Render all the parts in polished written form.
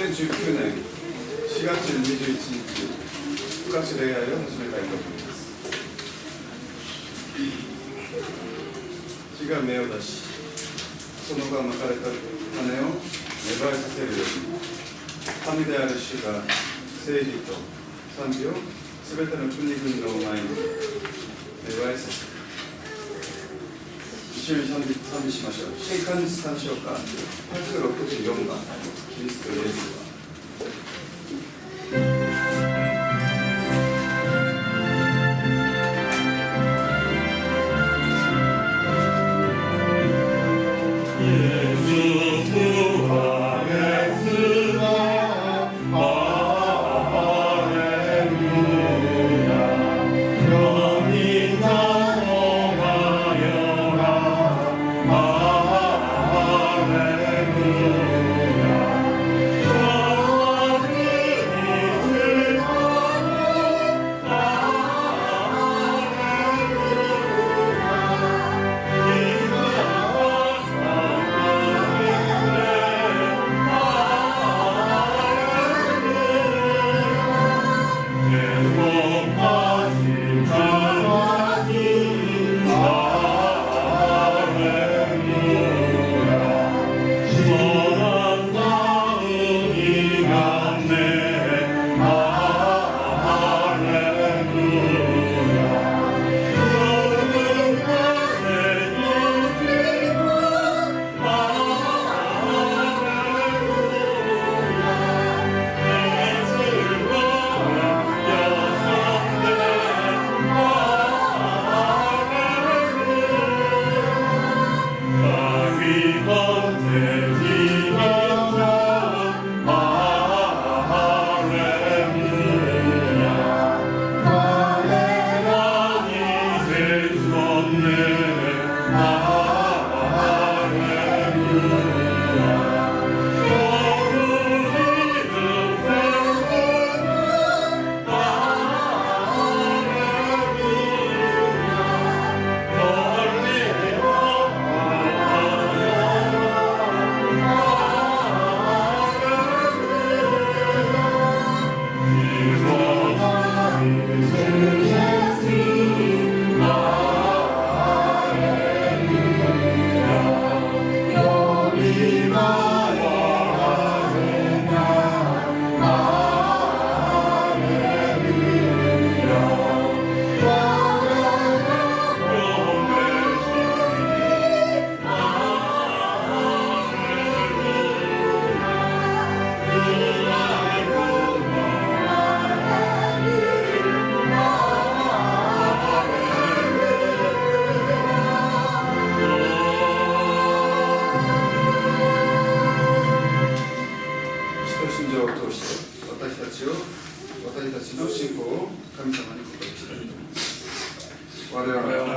2019年4月21日、復活礼拝を始めたいと思います。主が目を出し、その場まかれた種を芽生えさせるように、神である主が正義と賛美をすべての国々の前に芽生えさせる。一緒に賛美しましょう。新漢字3章か164番、キリストイエスは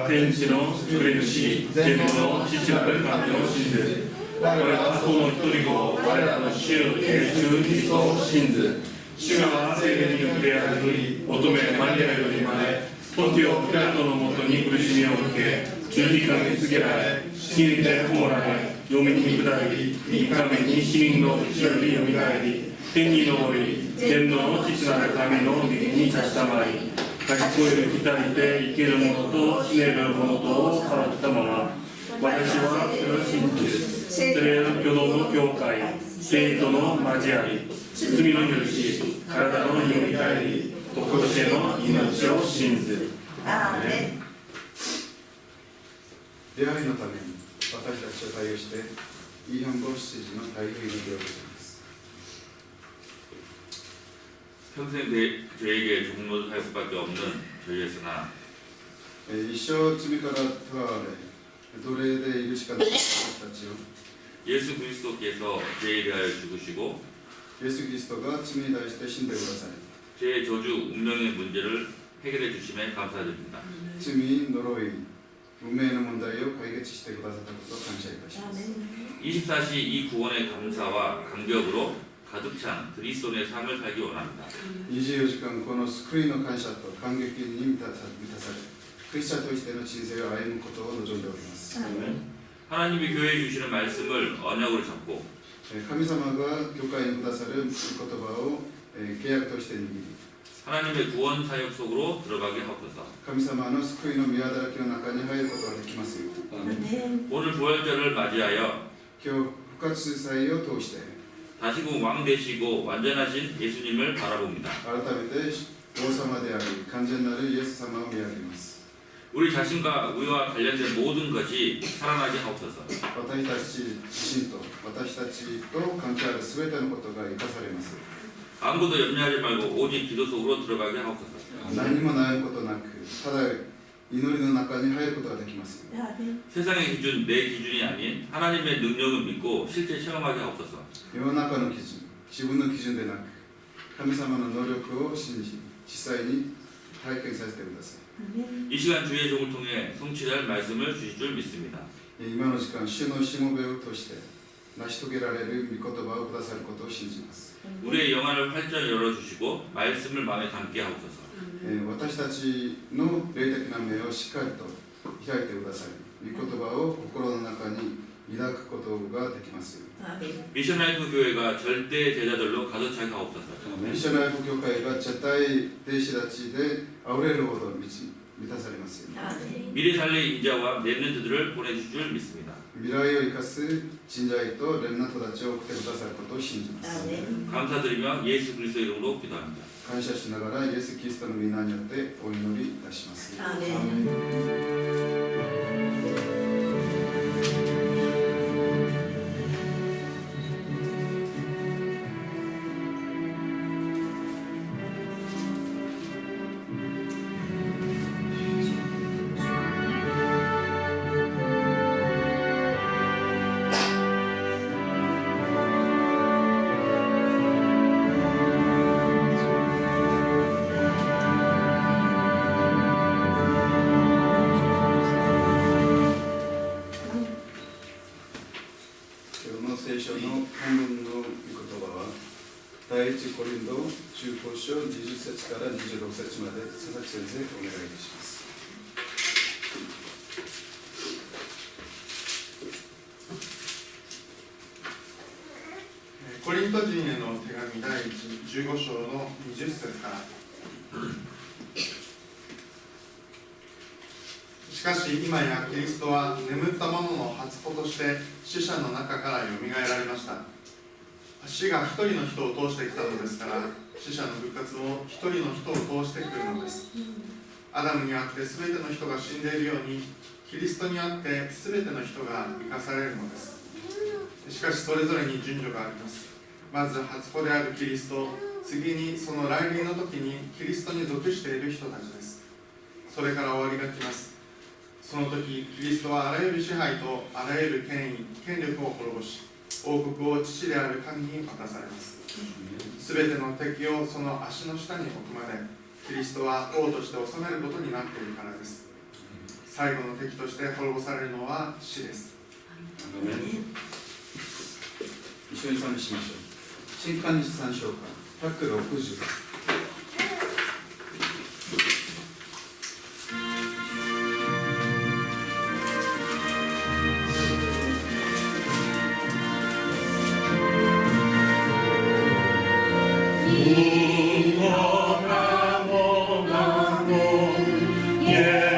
天地の作り主、全能の父なる神を信ず。我らはその一人子、我らの主、イエス・キリストを信ず。主が聖霊によってあり、乙女マリアより生まれ、ポティオ・ピラトのもとに苦しみを受け、十字架につけられ、死にて葬られ、読みに下り、3日目に死人のうちよりよみがえり、天に昇り、全能の父なる神の右に立ちたまり、書き越える来たりて生けるものと死ねるものとをさらったまま、私はそれを信じ、聖霊の挙動の教会、聖との交わり、罪の許し、体のよみがえり、とこしえの命を信ず。アーメン。出会いのために私たちを対応して、イーハンボーシ時の対応に祈りをございます。평생 저에게 종로할 수밖에 없는 저희였으나一生罪から問われ、奴隷でいるしかない私たちを 예수 그리스도께서 저에 대하여 죽으시고 イエス・キリストが罪に対して死んでください。 제 저주 운명의 문제를 해결해 주심에 감사드립니다. 罪、呪い、運命の問題を解決してくださったことを感謝いたします。 24시 이 구원의 감사와 감격으로 가득 찬 그리스도의 삶을 살기 원합니다. 24時間この救いの感謝と感激に満たされ、クリスチャンとしての人生を歩むことを望んでおります。 하나님이 교회에 주시는 말씀을 언약으로 잡고 神様が教会にくださる御言葉を契約として握り 하나님의 구원 사역 속으로 들어가게 하옵소서. 神様の救いの宮だらけの中に入ることができますように 아멘. 오늘 부활절을 맞이하여 今日復活祭を通して 다시금 왕 되시고 완전하신 예수님을 바라봅니다. 改めて王様であり完全なるイエス様を見上げます 우리 자신과 우리와 관련된 모든 것이 살아나게 하옵소서. 私たち自身と私たちと関係ある全てのことが生かされます 아무것도 염려하지 말고 오직 기도 속으로 들어가게 하옵소서. 何も悩むことなくただ祈りの中に入ることができます 아멘. 세상의 기준, 내 기준이 아닌 하나님의 능력을 믿고 실제 체험하게 하옵소서. 世の中の基準自分の基準でなく神様の能力を信じ実際に体験させてくださ 아멘. 이 시간 주의 종을 통해 성취될 말씀을 주실 줄 믿습니다. い今の時間主のしもべを通して成し遂げられる御言葉をくださることを信じます 우리의 영안을 활짝 열어주시고 말씀을 마음에 담게 하옵소서. 私たちの霊的な目をしっかりと開いてください御言葉を心の中に抱くことができますよ 아멘. 미션라이프 교회가 절대 제자들로 가득 차게 하옵소서. ミッションライフ教会が絶対弟子たちであふれるほど満たされますよ 아멘. 미래 살릴 인자와 렘넌트들을 보내주실 줄 믿습니다. 未来を生かす人材とレンナントたちを送ってくださることを信じます 아멘. 감사드리며 예수 그리스도 이름으로 기도합니다. 感謝しながらイエス・キリストの皆によってお祈りいたします 아멘.第一コリント15章20節から26節まで佐々木先生お願いいたします。コリント人への手紙第15章の20節から。しかし今やキリストは眠った者の初子として死者の中からよみがえられました。死が一人の人を通してきたのですから、死者の復活も一人の人を通してくるのです。アダムにあって全ての人が死んでいるように、キリストにあって全ての人が生かされるのです。しかしそれぞれに順序があります。まず初子であるキリスト、次にその来臨の時にキリストに属している人たちです。それから終わりが来ます。その時、キリストはあらゆる支配とあらゆる権威、権力を滅ぼし、王国を父である神に渡されます。すべての敵をその足の下に置くまで、キリストは王として治めることになっているからです。最後の敵として滅ぼされるのは死です。一緒に賛美しましょう。新漢日参照歌160。Yeah.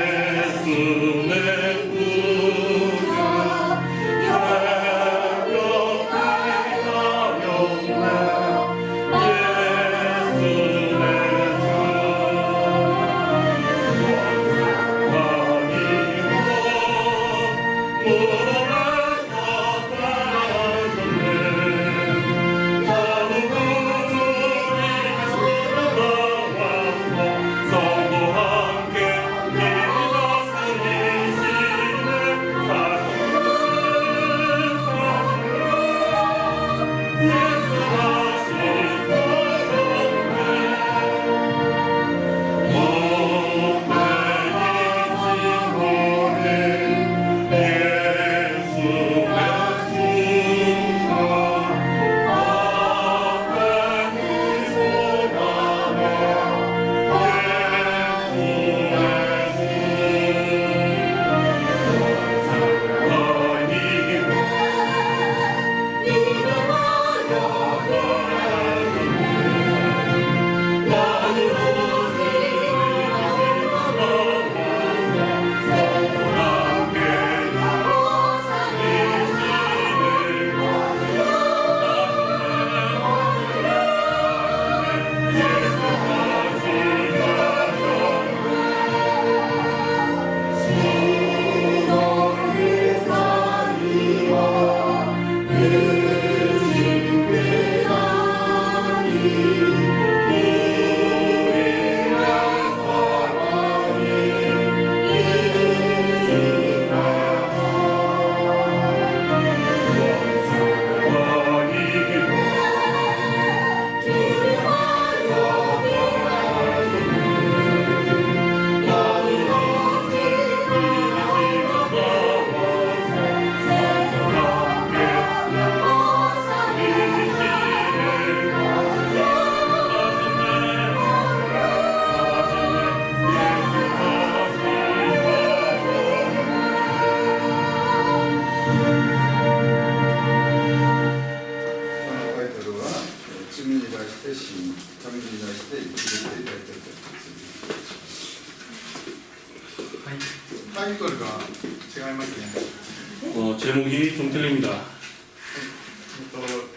제목이 좀 틀립니다.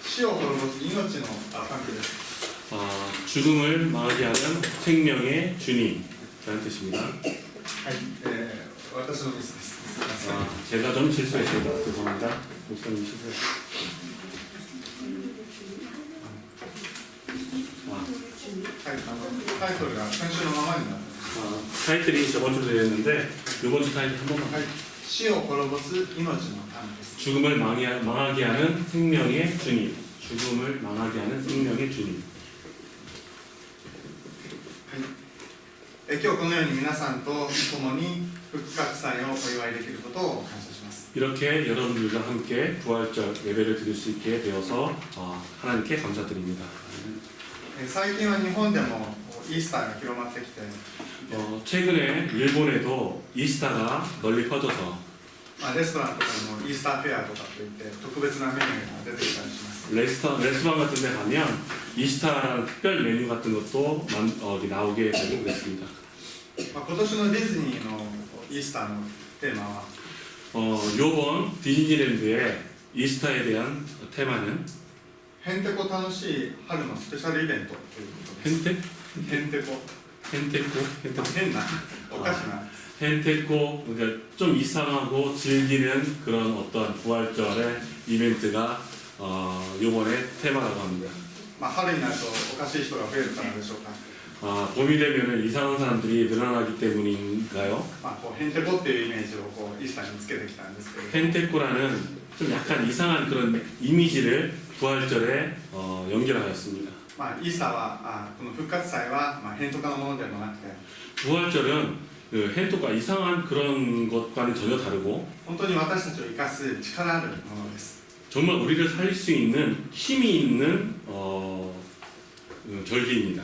死を滅ぼす命の神です。 죽음을 망하게 하는 생명의 주님이라는 뜻입니다. はい、私のミスです。すみません。 제가 좀 실수했습니다. 죄송합니다. 목사님 실수했습니다. はい、タイトルが先週のままになってます。 타이틀이 저번 주로 되었는데 이번 주 타이틀 한 번만. はい、死を滅ぼす命の神です。 죽음을 망하게 하는 생명의 주님. 죽음을 망하게 하는 생명의 주님. 今日このように皆さんと共に復活祭をお祝いできることを感謝します。 이렇게 여러분들과 함께 부활절 예배를 드릴 수 있게 되어서 하나님께 감사드립니다. 最近は日本でもイースターが広まってきて、 최근에 일본에도 이스타가 널리 퍼져서 レストランとかにもイースターフェアとかといって特別なメニューが出てきたりします。 레스토랑 같은 데 가면 이스타라는 특별 메뉴 같은 것도 나오게 되고 그랬습니다. 今年のディズニーのイースターのテーマは 요번 디즈니랜드의 이스타에 대한 테마는 へんてこ楽しい春のスペシャルイベントということです。 헨테코 変なおかしな 헨테코 그러니까 좀 이상하고 즐기는 그런 어떤 부활절의 이벤트가 요번에 테마라고 합니다. 春になるとおかしい人が増えるからでしょうか。 봄이 되면 이상한 사람들이 늘어나기 때문인가요? へんてこっていうイメージをイースターにつけてきたんですけど、 헨테코라는 좀 약간 이상한 그런 이미지를 부활절에 연결하였습니다. イースターはこの復活祭はへんとかのものではなくて、 부활절은 그 헨토가 이상한 그런 것과는 전혀 다르고 本当に私たちを生かす力あるものです。 정말 우리를 살릴 수 있는 힘이 있는 절기입니다.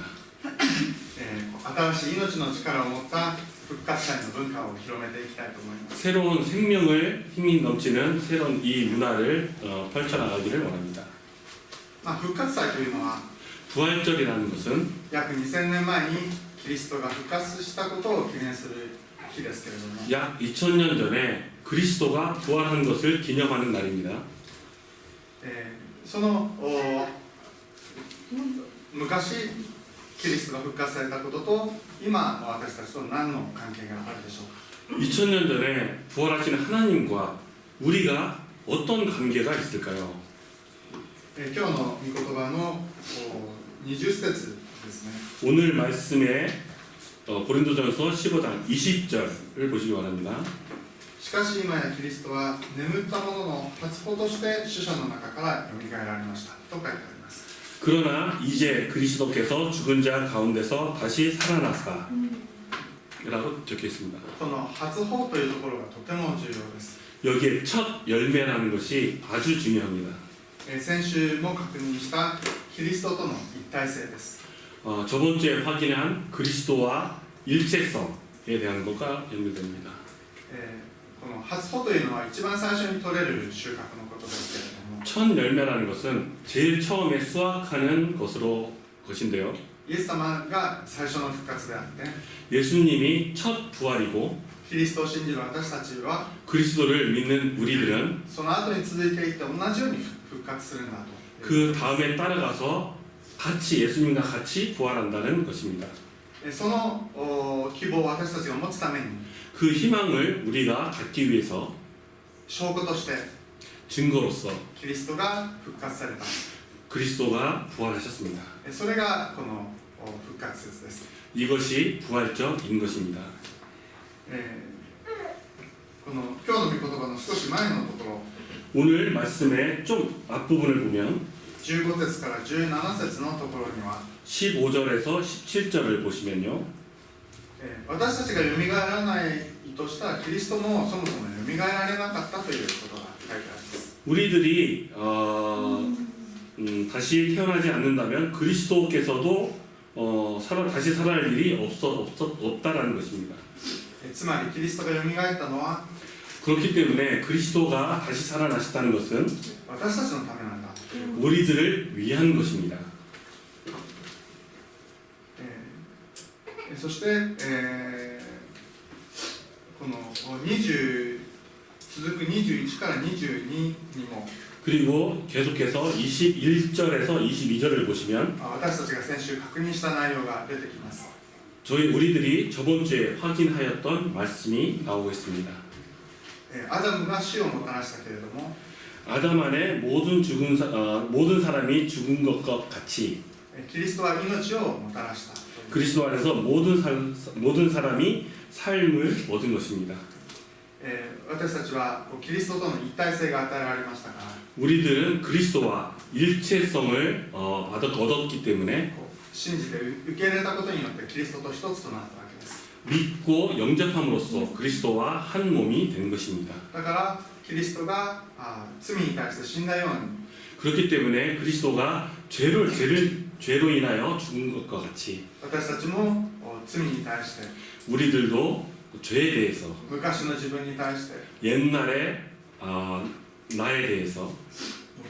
新しい命の力を持った復活祭の文化を広めていきたいと思います。 새로운 생명을 힘이 넘치는 새로운 이 문화를 펼쳐나가기를 원합니다. 復活祭というのは 부활절이라는 것은 約2000年前にキリストが復活したことを記念する日ですけれども、 약 2000년 전에 그리스도가 부활한 것을 기념하는 날입니다. その昔キリストが復活されたことと今の私たちと何の関係があるでしょうか。 2000년 전에 부활하신 하나님과 우리가 어떤 관계가 있을까요? 今日の御言葉の20節ですね。 오늘 말씀에 고린도전서 15장 20절을 보시기 바랍니다. しかし今やキリストは眠った者の初歩として死者の中からよみがえられましたと書いてあります。 그러나 이제 그리스도께서 죽은 자 가운데서 다시 살아나사 라고 적혀 있습니다. この初歩というところがとても重要です。 여기에 첫 열매라는 것이 아주 중요합니다. 先週も確認したキリストとの一体性です。 저번 주에 확인한 그리스도와 일체성에 대한 것과 연결됩니다. この初歩というのは一番最初に取れる収穫のことですけれども、 첫 열매라는 것은 제일 처음에 수확하는 것인데요. イエス様が最初の復活であって、 예수님이 첫 부활이고 キリストを信じる私たちは 그리스도를 믿는 우리들은 その後に続いていって同じように復活するんだと。 그 다음에 따라가서 같이 예수님과 같이 부활한다는 것입니다. その希望を私たちが持つために 그 희망을 우리가 갖기 위해서 証拠として 증거로서 キリストが復活された。 그리스도가 부활하셨습니다. それがこの復活説です。 이것이 부활절인 것입니다. この今日の御言葉の少し前のところ、 오늘 말씀의 좀 앞부분을 보면 15節から17節のところには、 15절에서 17절을 보시면요. 私たちがよみがえらないとしたらキリストもそもそもよみがえられなかったということが書いてあります。 우리들이 다시 태어나지 않는다면 그리스도께서도 다시 살아날 일이 없다라는 것입니다. つまりキリストがよみがえったのは 그렇기 때문에 그리스도가 다시 살아나셨다는 것은 私たちのためなんだ。 우리들을 위한 것입니다. そして、この23続く21から22にも 그리고 계속해서 21절에서 22절을 보시면 私たちが先週確認した内容が出てきます。 우리들이 저번 주에 확인하였던 말씀이 나오고 있습니다. アダムが死をもたらしたけれども 아담 안에 모든 사람이 죽은 것과 같이 キリストは命をもたらした。 그리스도 안에서 모든 사람이 삶을 얻은 것입니다. 私たちはキリストとの一体性が与えられましたから 우리들은 그리스도와 일체성을 얻었기 때문에 信じて受け入れたことによってキリストと一つとなったわけです。 믿고 영접함으로써 그리스도와 한 몸이 된 것입니다. だからキリストが罪に対して死んだように 그렇기 때문에 그리스도가 죄로 인하여 죽은 것과 같이 私たちも罪に対して 우리들도 죄에 대해서 昔の自分に対して 옛날에 나에 대해서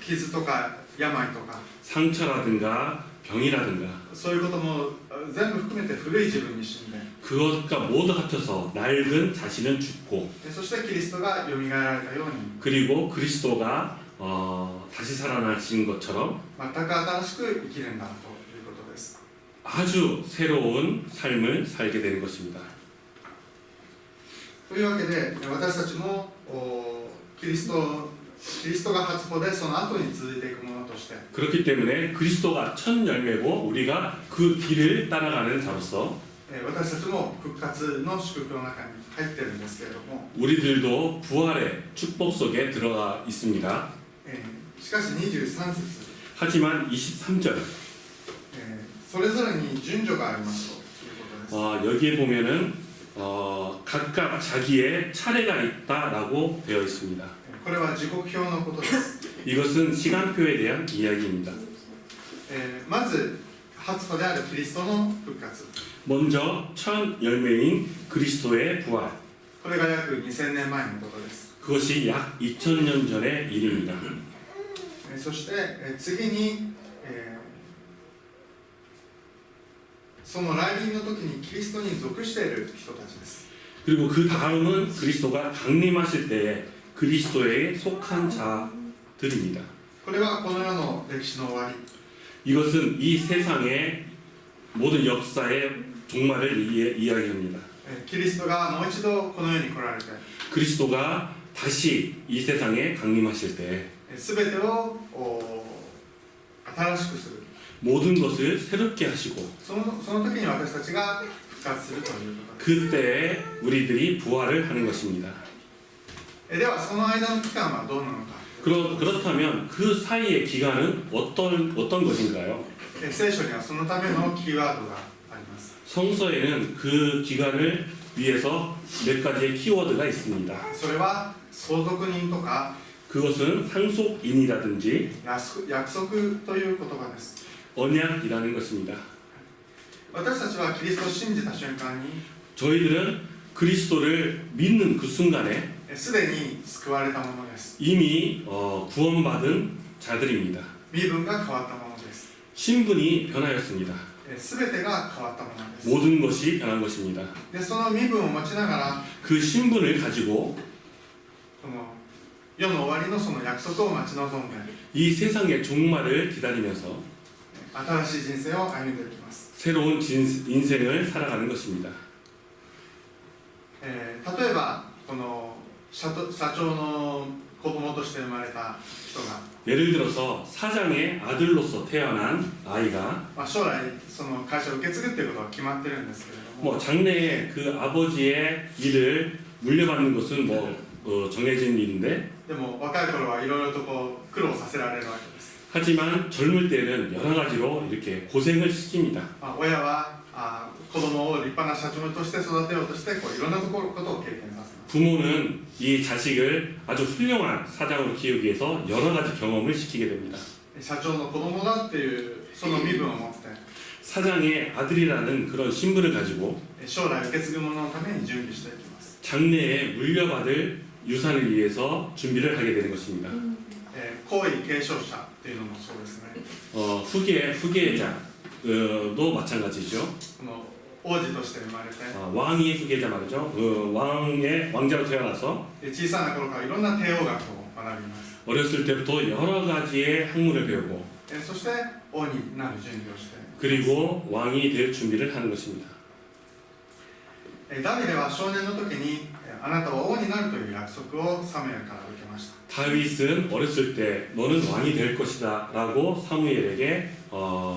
傷とか病とか 상처라든가 병이라든가 そういうことも全部含めて古い自分に死んで 그것과 모두 합쳐서 낡은 자신은 죽고 そしてキリストがよみがえられたように 그리고 그리스도가 다시 살아나신 것처럼 全く新しく生きるんだということです。 아주 새로운 삶을 살게 되는 것입니다. というわけで私たちもキリストが初歩でその後に続いていくものとして 그렇기 때문에 그리스도가 첫 열매고 우리가 그 뒤를 따라가는 자로서 私たちも復活の祝福の中に入っているんですけれども 우리들도 부활의 축복 속에 들어가 있습니다. しかし23節 하지만 23절 それぞれに順序がありますということです。 여기에 보면은 각각 자기의 차례가 있다라고 되어 있습니다. これは時刻表のことです。 이것은 시간표에 대한 이야기입니다. まず初歩であるキリストの復活 먼저 첫 열매인 그리스도의 부활. これが約2000年前のことです。 그것이 약 2000년 전의 일입니다. そして次にその来臨の時にキリストに属している人たちです。 그리고 그 다음은 그리스도가 강림하실 때에 그리스도에 속한 자들입니다. これはこの世の歴史の終わり 이것은 이 세상의 모든 역사의 종말을 이야기합니다. キリストがもう一度この世に来られて 그리스도가 다시 이 세상에 강림하실 때 全てを新しくする 모든 것을 새롭게 하시고 その時に私たちが復活するということです。 그때에 우리들이 부활을 하는 것입니다. ではその間の期間はどうなのか 그렇다면 그 사이의 기간은 어떤 것인가요? 聖書にはそのためのキーワードがあります。 성서에는 그 기간을 위해서 몇 가지의 키워드가 있습니다. それは相続人とか 그것은 상속인이라든지 約束という言葉です。 언약이라는 것입니다. 私たちはキリストを信じた瞬間に 저희들은 그리스도를 믿는 그 순간에 すでに救われたものです。 이미 구원받은 자들입니다. 身分が変わったものです。 신분이 변하였습니다. すべてが変わったものです。 모든 것이 변한 것입니다. でその身分を持ちながら 그 신분을 가지고 この世の終わりのその約束を待ち望んで 이 세상의 종말을 기다리면서 新しい人生を歩んでいきます。 새로운 인생을 살아가는 것입니다. 例えばこの社長の子供として生まれた人が 예를 들어서 사장의 아들로서 태어난 아이가 将来その会社を受け継ぐっていうことは決まってるんですけれども 뭐 장래에 그 아버지의 일을 물려받는 것은 정해진 일인데 でも若い頃はいろいろと苦労させられるわけです。 하지만 젊을 때는 여러 가지로 이렇게 고생을 시킵니다. 親は子供を立派な社長として育てようとしていろんなことを経験させます。 부모는 이 자식을 아주 훌륭한 사장으로 키우기 위해서 여러 가지 경험을 시키게 됩니다. 社長の子供だっていうその身分を持って 사장의 아들이라는 그런 신분을 가지고 将来受け継ぐもののために準備していきます。 장래에 물려받을 유산을 위해서 준비를 하게 되는 것입니다. 皇位継承者っていうのもそうですね。 후계자도 마찬가지죠. この王子として生まれて 왕의 후계자 말이죠. 왕의 왕자로 태어나서 小さな頃からいろんな帝王学を学びます 어렸을 때부터 여러 가지의 학문을 배우고 そして王になる準備をして 그리고 왕이 될 준비를 하는 것입니다. ダビデは少年の時にあなたは王になるという約束をサムエルから受けました 다윗은 어렸을 때 너는 왕이 될 것이다 라고 사무엘에게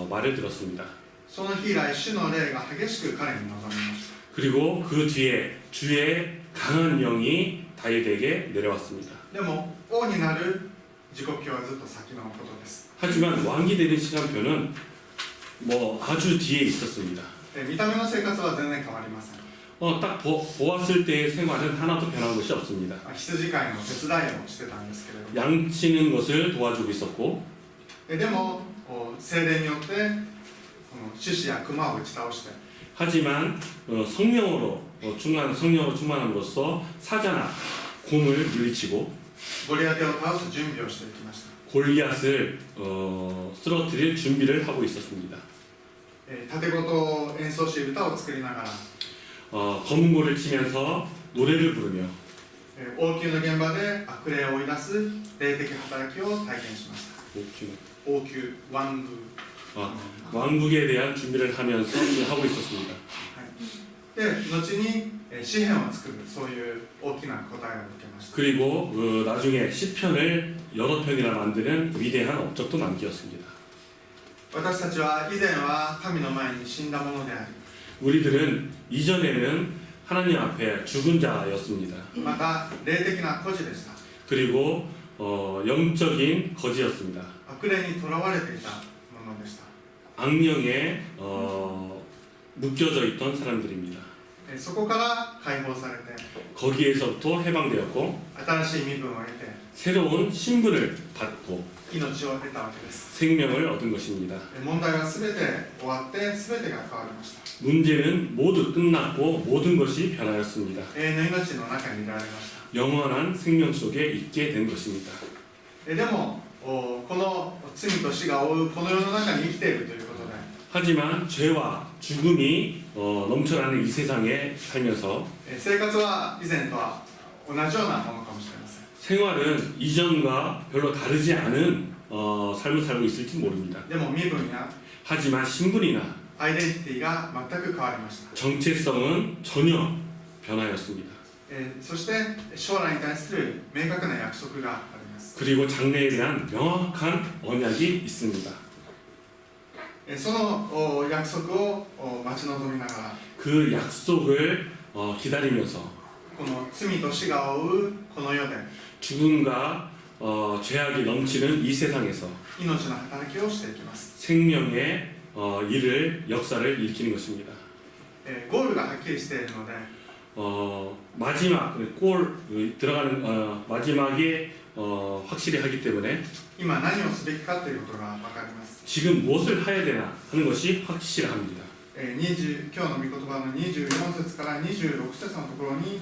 말을 들었습니다. その日以来主の霊が激しく彼に臨みました 그리고 그 뒤에 주의 강한 영이 다윗에게 내려왔습니다. でも王になる時刻表はずっと先のことです 하지만 왕이 되는 시간표는 뭐 아주 뒤에 있었습니다. 見た目の生活は全然変わりません 딱 보았을 때의 생활은 하나도 변한 것이 없습니다. 羊飼いの手伝いをしてたんですけれども 양치는 것을 도와주고 있었고 でも精霊によってこの獅子や熊を打ち倒して 하지만 성령으로 충만함으로써 사자나 곰을 물리치고 ゴリアテを倒す準備をしていきました 골리앗을 쓰러뜨릴 준비를 하고 있었습니다. 盾事を演奏し歌を作りながら 검은고를 치면서 노래를 부르며 王宮の現場で悪霊を追い出す霊的働きを体験しました王宮왕宮 왕국에 대한 준비를 하면서 하고 있었습니다. で後に詩篇を作るそういう大きな答えを受けました 그리고 나중에 시편을 여러 편이나 만드는 위대한 업적도 남기었습니다. 私たちは以前は神の前に死んだものであり 우리들은 이전에는 하나님 앞에 죽은 자였습니다. また霊的な孤児でした 그리고 영적인 거지였습니다. 悪霊にとらわれていたものでした 악령에 묶여져 있던 사람들입니다. そこから解放されて 거기에서부터 해방되었고 新しい身分を得て 새로운 신분을 받고 命を得たわけです 생명을 얻은 것입니다. 問題は全て終わって全てが変わりました 문제는 모두 끝났고 모든 것이 변하였습니다. 永遠の命の中にいられました 영원한 생명 속에 있게 된 것입니다. でもこの罪と死が負うこの世の中に生きているということで 하지만 죄와 죽음이 넘쳐나는 이 세상에 살면서 生活は以前とは同じようなものかもしれません 생활은 이전과 별로 다르지 않은 삶을 살고 있을지 모릅니다. でも身分や 하지만 신분이나 アイデンティティが全く変わりました 정체성은 전혀 변하였습니다. そして将来に対する明確な約束があります 그리고 장래에 대한 명확한 언약이 있습니다. その約束を待ち望みながら 그 약속을 기다리면서 この罪と死が負うこの世で 죽음과 죄악이 넘치는 이 세상에서 命の働きをしていきます 생명의 역사를 일으키는 것입니다. ゴールがはっきりしているので 마지막 들어가는 마지막에 확실히 하기 때문에 今何をすべきかということが分かります 지금 무엇을 해야 되나 하는 것이 확실합니다. 今日の御言葉の24節から26節のところに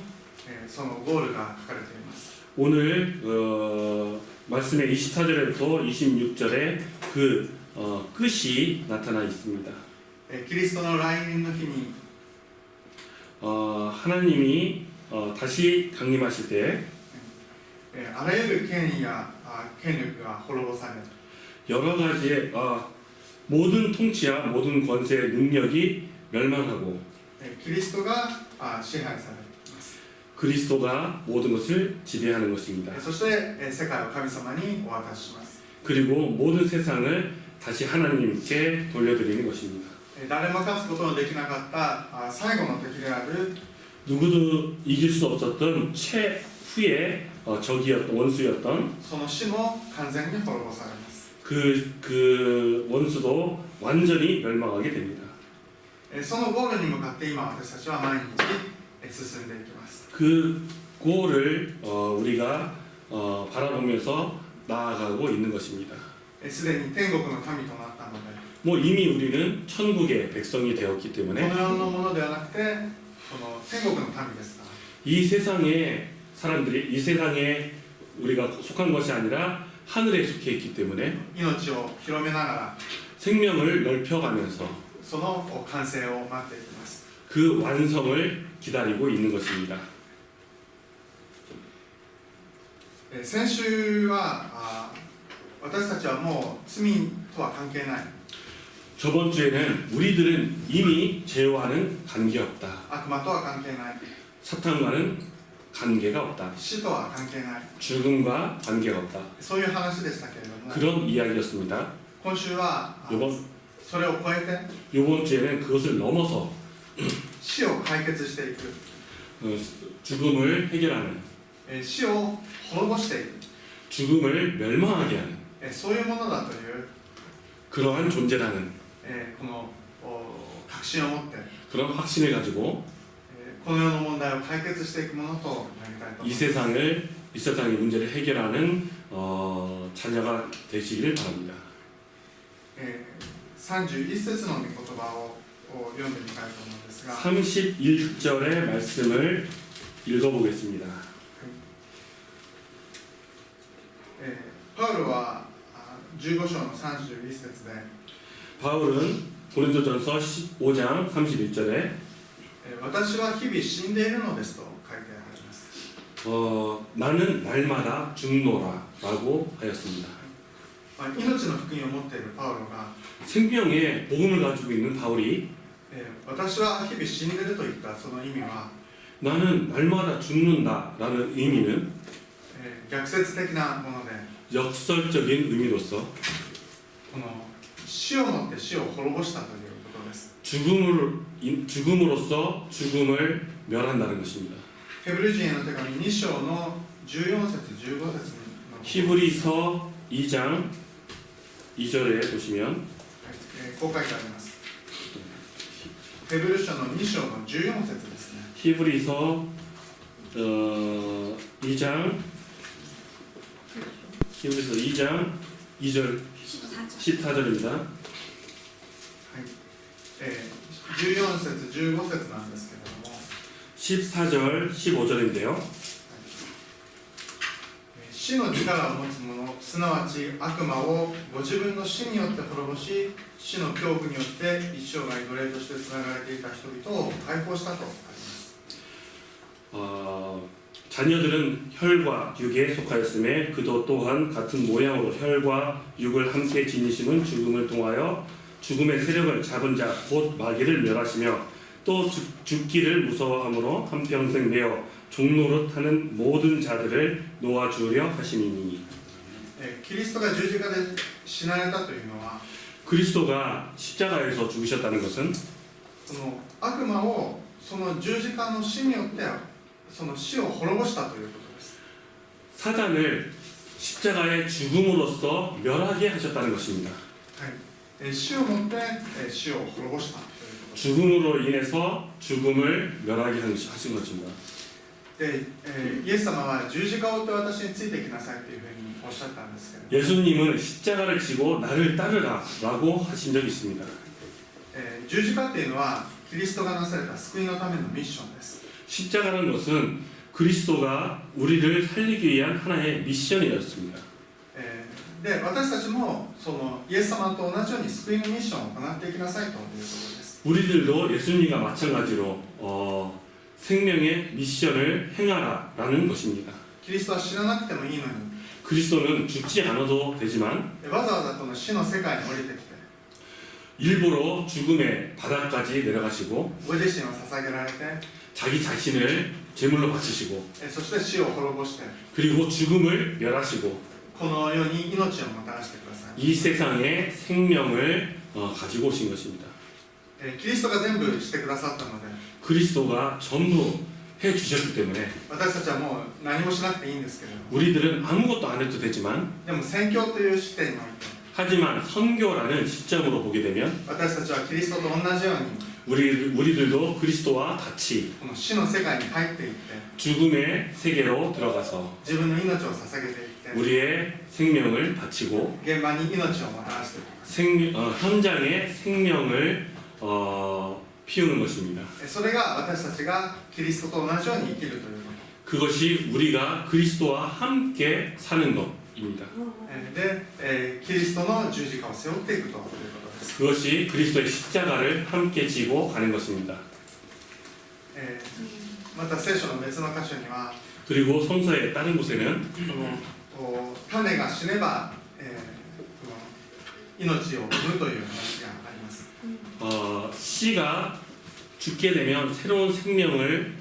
そのゴールが書かれています 오늘 말씀의 24절부터 26절에 그 끝이 나타나 있습니다. キリストの来臨の日に 하나님이 다시 강림하실 때 あらゆる権威や権力が滅ぼされ 여러 가지의 모든 통치와 모든 권세 능력이 멸망하고 キリストが支配されます 그리스도가 모든 것을 지배하는 것입니다. そして世界を神様にお渡しします 그리고 모든 세상을 다시 하나님께 돌려드리는 것입니다. 誰も勝つことのできなかった最後の敵である 누구도 이길 수 없었던 최후의 원수였던 その死も完全に滅ぼされます 그 원수도 완전히 멸망하게 됩니다. そのゴールに向かって今私たちは毎日進んでいきます 그 골을 우리가 바라보면서 나아가고 있는 것입니다. すでに天国の神となったので 뭐 이미 우리는 천국의 백성이 되었기 この 때문에 世のものではなくてこの天国の民ですから 이 세상의 사람들이 이 세상에 우리가 속한 것이 아니라 하늘에 속해 있기 때문에 命を広めながら 생명을 넓혀가면서 その完成を待っていきます그 완성을 기다리고 있는 것입니다. 先週は私たちはもう罪とは関係ない 저번 주에는 우리들은 이미 죄와는 관계없다. 悪魔とは関係ない 사탄과는 관계가 없다. 死とは関係ない 죽음과 관계가 없다. そういう話でしたけれども 그런 이야기였습니다. 今週は요번, それを超えて 요번 주에는 그것을 넘어서 死を解決していく 죽음을 해결하는, 死を滅ぼしていく 죽음을 멸망하게 하는 そういうものだという 그러한 존재라는 この確信を持って 그런 확신을 가지고 この世の問題を解決していくものとなりたいと思い 이 ます 세상의 문제를 해결하는 자녀가 되시기를 바랍니다. 31節の御言葉を読んでみたいと思うんですが 31절의 말씀을 읽어보겠습니다. パウロは15章の31節で 바울은 고린도전서 15장 31절에 私は日々死んでいるのですと書いてあります 나는 날마다 죽노라 라고 하였습니다. 命の福音を持っているパウロが 생명의 복음을 가지고 있는 바울이 私は日々死んでいるといったその意味は 나는 날마다 죽는다 라는 의미는 逆説的なもので 역설적인 의미로서 この死をもって死を滅ぼしたということです 죽음으로써 죽음을 멸한다는 것입니다. ヘブル人への手紙2章の14節15節の 히브리서 2장 2절에 보시면 こう書いてあります。ヘブル書の2章の14節ですね。 히브리서 2장 히브리서 2장 2절 14절입니다. 14節15節なんですけれども、 14절 15절인데요. 死の力を持つ者、すなわち悪魔をご自分の死によって滅ぼし、死の恐怖によって一生涯奴隷としてつながれていた人々を解放したとあります。 자녀들은 혈과 육에 속하였음에 그도 또한 같은 모양으로 혈과 육을 함께 지니심은 죽음을 통하여 죽음의 세력을 잡은 자 곧 마귀를 멸하시며 또 죽기를 무서워함으로 한평생 매어 종노릇 하는 모든 자들을 놓아주려 하심이니 キリストが十字架で死なれたというのは、 그리스도가 십자가에서 죽으셨다는 것은 その悪魔をその十字架の死によってその死を滅ぼしたということです。 사단을 십자가의 죽음으로써 멸하게 하셨다는 것입니다. 死をもって死を滅ぼしたということです。 죽음으로 인해서 죽음을 멸하게 하신 것입니다. でイエス様は十字架を追って私についてきなさいというふうにおっしゃったんですけど、 예수님은 십자가를 지고 나를 따르라라고 하신 적이 있습니다. 十字架っていうのはキリストがなされた救いのためのミッションです。 십자가라는 것은 그리스도가 우리를 살리기 위한 하나의 미션이었습니다. で私たちもそのイエス様と同じように救いのミッションを行っていきなさいということです。 우리들도 예수님과 마찬가지로 생명의 미션을 행하라라는 것입니다. キリストは死ななくてもいいのに 그리스도는 죽지 않아도 되지만 わざわざこの死の世界に降りてきて 일부러 죽음의 바닥까지 내려가시고 ご自身を捧げられて 자기 자신을 제물로 바치시고 そして死を滅ぼして 그리고 죽음을 멸하시고 この世に命をもたらしてください。 이 세상에 생명을 가지고 오신 것입니다. キリストが全部してくださったので 그리스도가 전부 해주셨기 때문에 私たちはもう何もしなくていいんですけれども、 우리들은 아무것도 안 해도 되지만 でも宣教という視点において 하지만 선교라는 시점으로 보게 되면 私たちはキリストと同じように 우리들도 그리스도와 같이 この死の世界に入っていって 죽음의 세계로 들어가서 自分の命を捧げていって 우리의 생명을 바치고 現場に命をもたらしていく 현장에 생명을 피우는 것입니다. それが私たちがキリストと同じように生きるというこ 그것이 우리가 그리스도와 함께 사는 것입니다. とで、キリストの十字架を背負っていくということです。 그것이 그리스도의 십자가를 함께 지고 가는 것입니다. また聖書の別の箇所には 그리고 성서의 다른 곳에는 この種が死ねば、この命を生むという話があります。 씨가 죽게 되면 새로운 생명을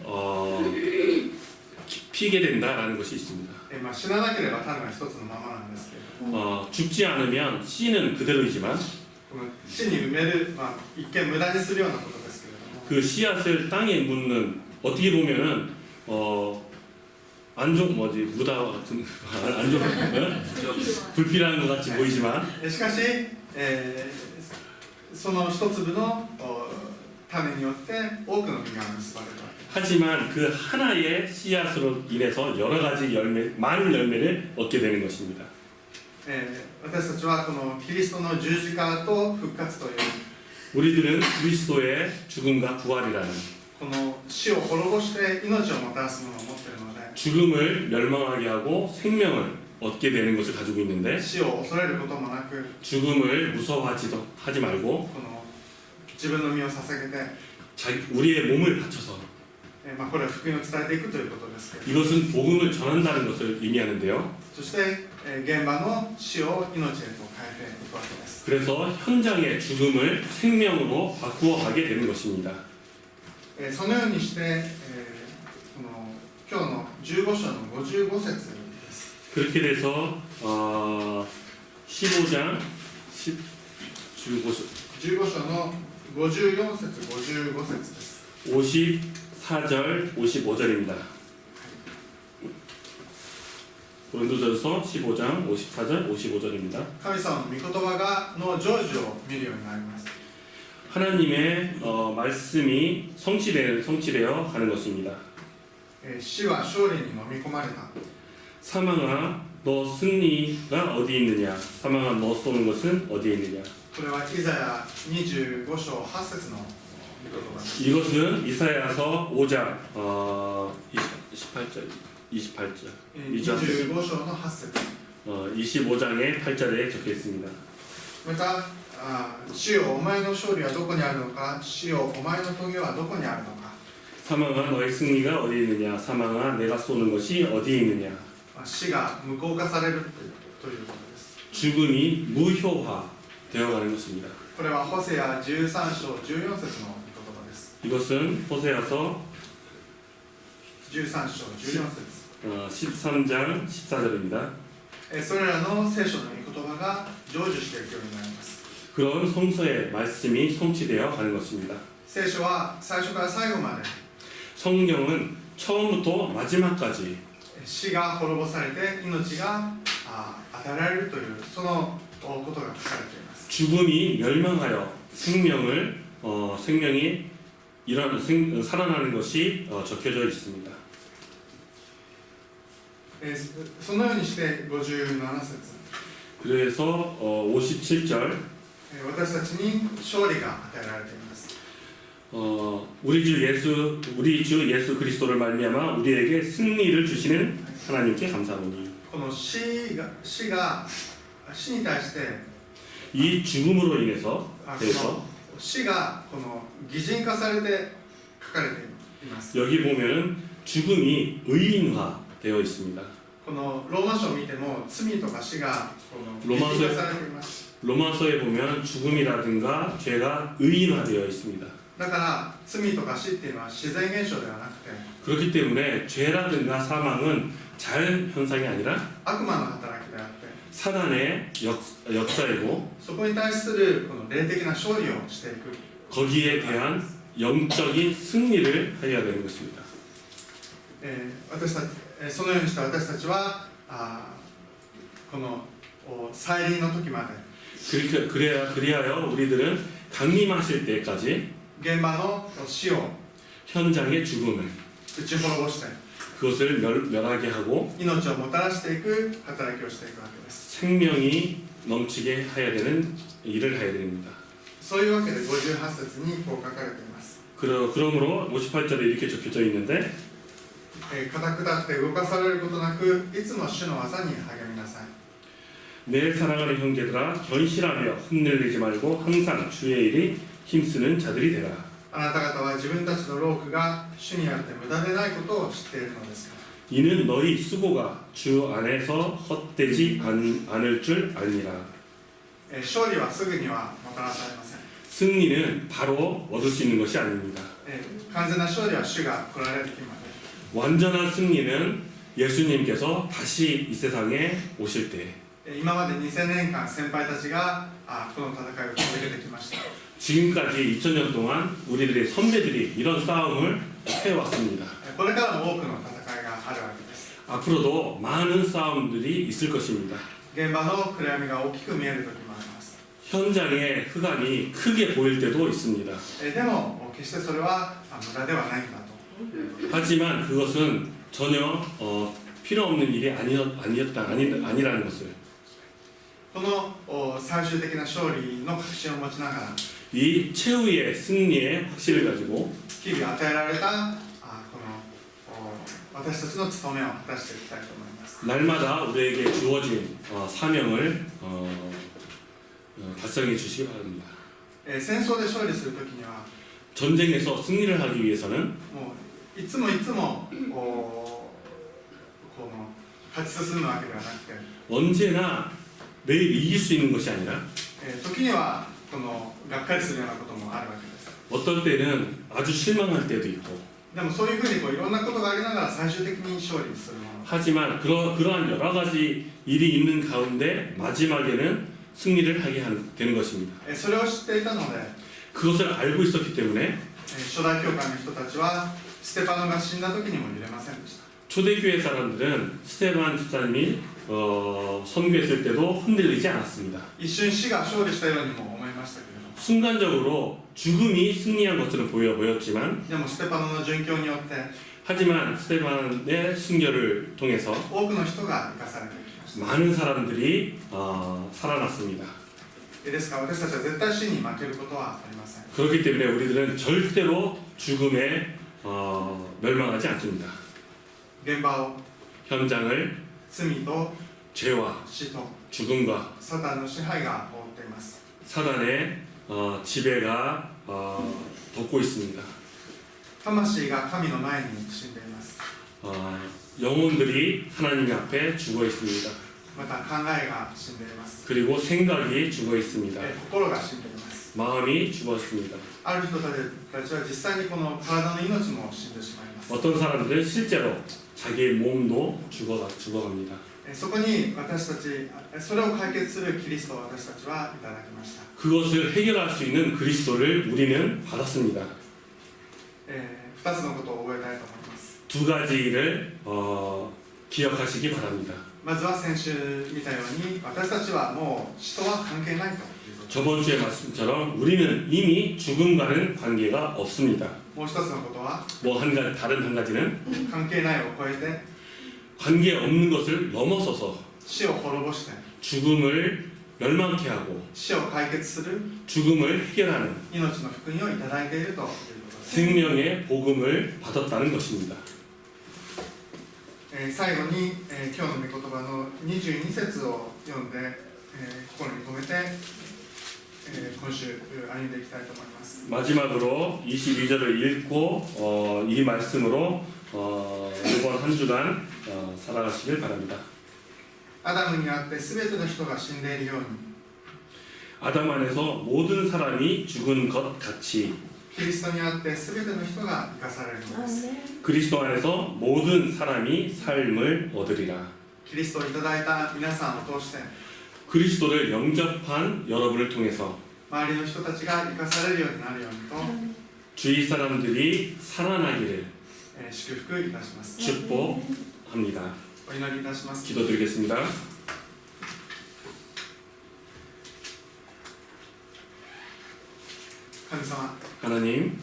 피게 된다라는 것이 있습니다. 死ななければ種は一つのままなんですけれども、 죽지 않으면 씨는 그대로이지만 この地に埋める、一見無駄にするようなことですけれども、 그 씨앗을 땅에 묻는 어떻게 보면은 안 좋은 뭐지 무다 같은 안 좋은 불필요한 것 같이 보이지만 しかし、その一粒の種によって多くの実が結ばれるわけです。 하지만 그 하나의 씨앗으로 인해서 여러 가지 열매, 많은 열매를 얻게 되는 것입니다. 私たちはこのキリストの十字架と復活という 우리들은 그리스도의 죽음과 부활이라는 この死を滅ぼして命をもたらすものを持っているので、 죽음을 멸망하게 하고 생명을 얻게 되는 것을 가지고 있는데 死を恐れることもなく、 죽음을 무서워하지도 하지 말고 この自分の身を捧げて、 우리의 몸을 바쳐서 これは福音を伝えていくということですけど、 이것은 복음을 전한다는 것을 의미하는데요. そして現場の死を命へと変えていくわけです。 그래서 현장의 죽음을 생명으로 바꾸어 가게 되는 것입니다. そのようにして、この今日の15章の55節です。 그렇게 돼서 15장 15章の54節55節です。 54절 55절입니다. 고린도전서 15장 54절 55절입니다. 神様の御言葉の成就を見るようになります。 하나님의 말씀이 성취되어 가는 것입니다. 死は勝利に飲み込まれた。 사망아 너 승리가 어디 있느냐? 사망아 너 쏘는 것은 어디에 있느냐? これはイザヤ25章8節の御言葉です。 이것은 이사야서 5장 28절 25章の8節。 25장의 8절에 적혀 있습니다. また、死よお前の勝利はどこにあるのか、死よお前の棘はどこにあるのか。 사망아 너의 승리가 어디 있느냐? 사망아 내가 쏘는 것이 어디에 있느냐? 死が無効化されるということです。 죽음이 무효화되어 가는 것입니다. これはホセア13章14節の御言葉です。 이것은 호세아서 13章14節。 13장 14절입니다. それらの聖書の御言葉が成就していくようになります。 그런 성서의 말씀이 성취되어 가는 것입니다. 聖書は最初から最後まで 성경은 처음부터 마지막까지 死が滅ぼされて命が与えられるというそのことが書かれています。 죽음이 멸망하여 생명이 살아나는 것이 적혀져 있습니다. そのようにして57節。 그래서 57절 私たちに勝利が与えられています。 우리 주 예수 그리스도를 말미암아 우리에게 승리를 주시는 하나님께 감사하노니 この死に対して 이 죽음으로 인해서 死がこの擬人化されて書かれています。 여기 보면은 죽음이 의인화되어 있습니다. このローマ書を見ても罪とか死がこの擬人化されています。 로마서에 보면 죽음이라든가 죄가 의인화되어 있습니다. だから罪とか死っていうのは自然現象ではなくて 그렇기 때문에 죄라든가 사망은 자연 현상이 아니라 悪魔の働きであって 사단의 역사이고 そこに対するこの霊的な勝利をしていく 거기에 대한 영적인 승리를 하여야 되는 것입니다. そのようにして私たちはこの再臨の時まで 그리하여 우리들은 강림하실 때까지 現場の死を 현장의 죽음을 打ち滅ぼして 그것을 멸하게 하고 命をもたらしていく働きをしていくわけです。 생명이 넘치게 해야 되는 일을 해야 됩니다. そういうわけで58節にこう書かれています。 그러므로 58절에 이렇게 적혀져 있는데 固く立って動かされることなくいつも主の技に励みなさい。 내 사랑하는 형제들아 견실하며 흔들리지 말고 항상 주의 일에 힘쓰는 자들이 되라. あなた方は自分たちの労苦が主にあって無駄でないことを知っているのですから。 이는 너희 수고가 주 안에서 헛되지 않을 줄 아니라. 勝利はすぐにはもたらされません。 승리는 바로 얻을 수 있는 것이 아닙니다. 完全な勝利は主が来られる日まで。 완전한 승리는 예수님께서 다시 이 세상에 오실 때, 今まで2000年間先輩たちがこの戦いを続けてきました。 지금까지 2000년 동안 우리들의 선배들이 이런 싸움을 해왔습니다. これからも多くの戦いがあるわけです。 앞으로도 많은 싸움들이 있을 것입니다. 現場の暗闇が大きく見える時もあります。 현장의 흑암이 크게 보일 때도 있습니다. でも決してそれは無駄ではないんだと。 하지만 그것은 전혀 필요 없는 일이 아니라는 것을, この最終的な勝利の確信を持ちながら 이 최후의 승리의 확신을 가지고 日々与えられたこの私たちの務めを果たしていきたいと思います。 날마다 우리에게 주어진 사명을 달성해 주시기 바랍니다. 戦争で勝利する時には 전쟁에서 승리를 하기 위해서는 もういつもこの勝ち進むわけではなくて 언제나 매일 이길 수 있는 것이 아니라 時にはこのがっかりするようなこともあるわけです。 어떤 때는 아주 실망할 때도 있고, でもそういうふうにいろんなことがありながら最終的に勝利するもの 하지만 그러한 여러 가지 일이 있는 가운데 마지막에는 승리를 하게 되는 것입니다. それを知っていたので 그것을 알고 있었기 때문에 初代教会の人たちはステパノが死んだ時にも揺れませんでした。 초대교회 사람들은 스테반 집사님이 선교했을 때도 흔들리지 않았습니다. 一瞬死が勝利したようにも思いましたけれども 순간적으로 죽음이 승리한 것처럼 보였지만, でもステパノの殉教によって 하지만 스테반의 순교를 통해서 多くの人が生かされていきました。 많은 사람들이 살아났습니다. ですから私たちは絶対死に負けることはありません。 그렇기 때문에 우리들은 절대로 죽음에 멸망하지 않습니다. 現場を 현장을 罪と 죄와 死と 죽음과 サタンの支配が覆っています。 사단의 지배가 덮고 있습니다. 魂が神の前に死んでいます。 영혼들이 하나님 앞에 죽어 있습니다. また考えが死んでいます。 그리고 생각이 죽어 있습니다. 心が死んでいます。 마음이 죽었습니다. ある人たちは実際にこの体の命も死んでしまいます。 어떤 사람들은 실제로 자기의 몸도 죽어갑니다. そこに私たち、それを解決するキリストを私たちはいただきました。 그것을 해결할 수 있는 그리스도를 우리는 받았습니다. 2つのことを覚えたいと思います。 두 가지를 기억하시기 바랍니다. まずは先週見たように私たちはもう死とは関係ないということ。 저번 주의 말씀처럼 우리는 이미 죽음과는 관계가 없습니다. もう一つのことは 다른 한 가지는 関係ないを超えて 관계 없는 것을 넘어서서 死を滅ぼして 죽음을 멸망케 하고 死を解決する 죽음을 해결하는 命の福音をいただいているということです。 생명의 복음을 받았다는 것입니다. 最後に、今日の御言葉の22節を読んで、心に留めて、今週歩んでいきたいと思います。 마지막으로 22절을 읽고 이 말씀으로 이번 한 주간 살아가시길 바랍니다. アダムにあって全ての人が死んでいるように 아담 안에서 모든 사람이 죽은 것 같이 キリストにあって全ての人が生かされるのです。 그리스도 안에서 모든 사람이 삶을 얻으리라. キリストをいただいた皆さんを通して 그리스도를 영접한 여러분을 통해서 周りの人たちが生かされるようになるようにと、 주위 사람들이 살아나기를 祝福いたします。 축복합니다. お祈りいたします。 기도드리겠습니다. 神様、 하나님,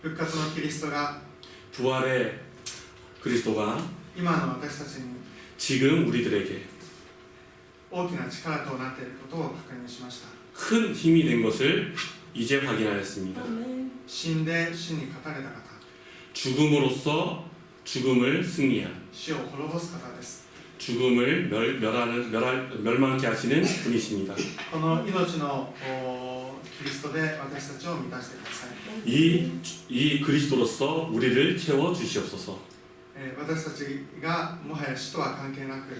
復活のキリストが 부활의 그리스도가 今の私たちに 지금 우리들에게 大きな力となっていることを確認しました。 큰 힘이 된 것을 이제 확인하였습니다. 死んで死に勝たれた方、 죽음으로써 죽음을 승리한, 死を滅ぼす方です。 죽음을 멸망케 하시는 분이십니다. この命のキリストで私たちを満たしてください。 이 그리스도로서 우리를 채워 주시옵소서. 私たちがもはや死とは関係なく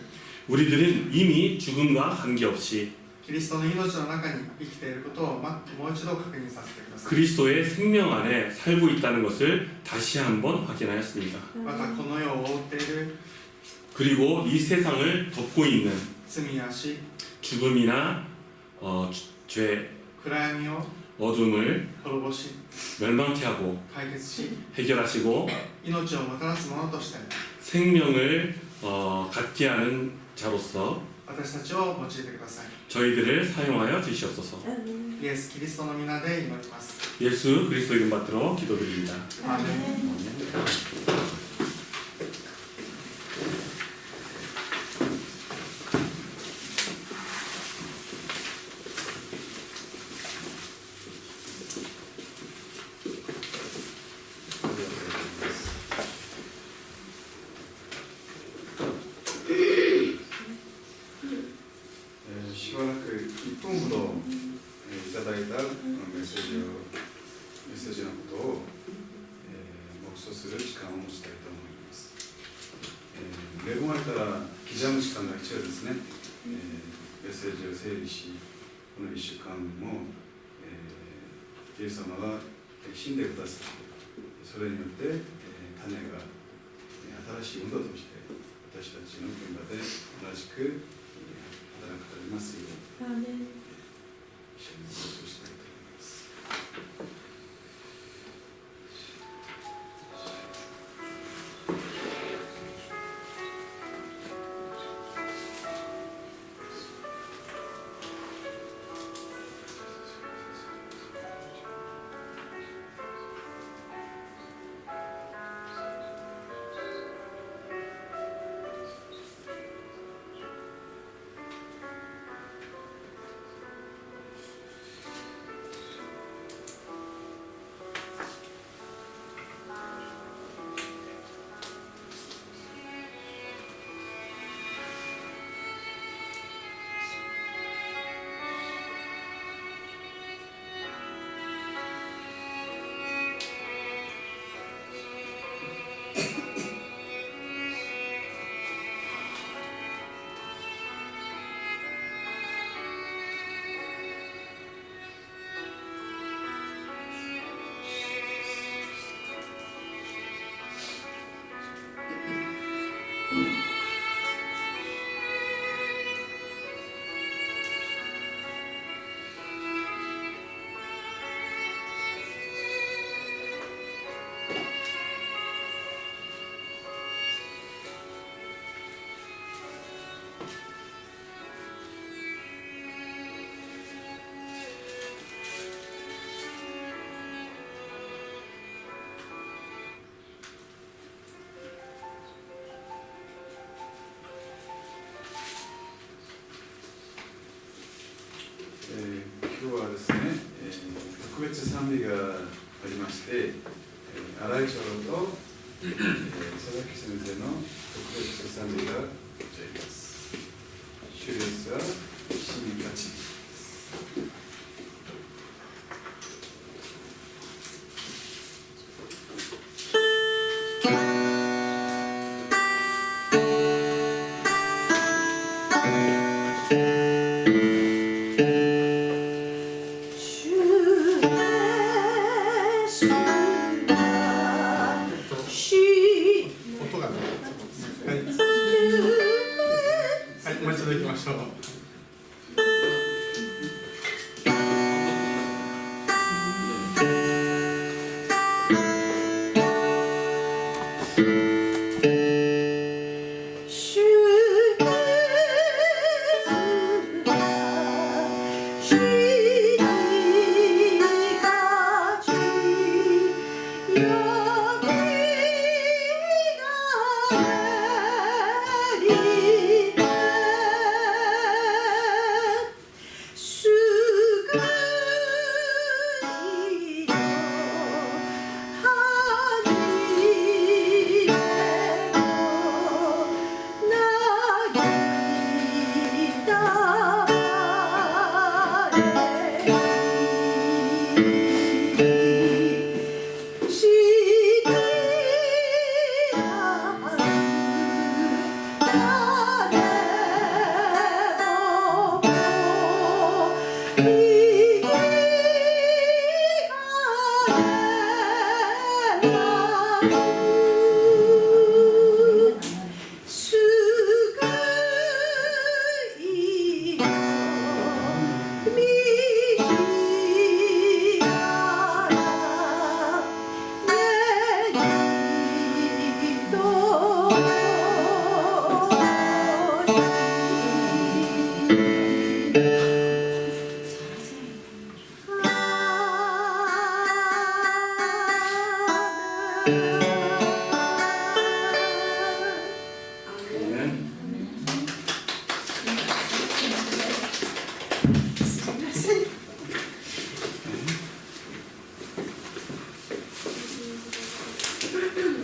우리들은 이미 죽음과 관계없이 キリストの命の中に生きていることをもう一度確認させてください。 그리스도의 생명 안에 살고 있다는 것을 다시 한번 확인하였습니다. またこの世を覆っている 그리고 이 세상을 덮고 있는 罪や死、 죽음이나 죄, 暗闇を 어둠을 滅ぼし 멸망케 하고 解決し 해결하시고 命をもたらすものとして 생명을 갖게 하는 자로서 私たちを用いてください。 저희들을 사용하여 주시옵소서. イエス・キリストの皆で祈ります。 예수 그리스도 이름 받들어 기도드립니다. アーメン。 しばらく1分ほどいただいたメッセージのことを黙想する時間を持ちたいと思います。恵まれたら刻む時間が必要ですね。メッセージを整理し、この1週間もイエス様が死んでくださって、それによって種が新しい運動として私たちの現場で同じく働かれますよう一緒にご一緒したいと思います。今日はですね、特別賛美がありまして、新井長老と、佐々木先生の特別賛美がございます。主イエスは市民たち。音がね。はい。はい、もう一度行きましょう。「 아멘.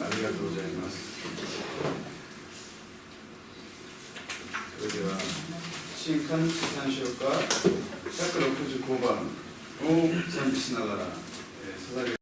ありがとうございます。それでは新漢字参照歌165番を賛美しながら捧げ